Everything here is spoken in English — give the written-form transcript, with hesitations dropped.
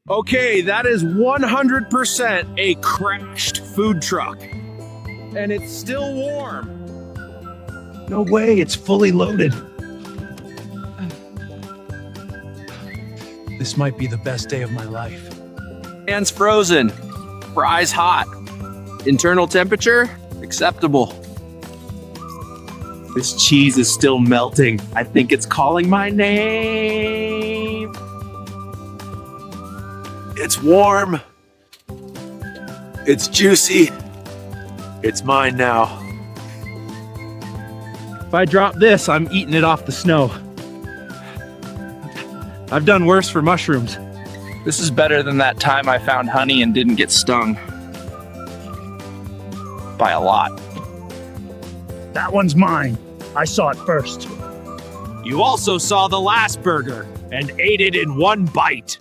Okay, that is 100% a crashed food truck. And it's still warm. No way, it's fully loaded. This might be the best day of my life. Hands frozen. Fries hot. Internal temperature acceptable. This cheese is still melting. I think it's calling my name. It's warm. It's juicy. It's mine now. If I drop this, I'm eating it off the snow. I've done worse for mushrooms. This is better than that time I found honey and didn't get stung. By a lot. That one's mine. I saw it first. You also saw the last burger and ate it in one bite.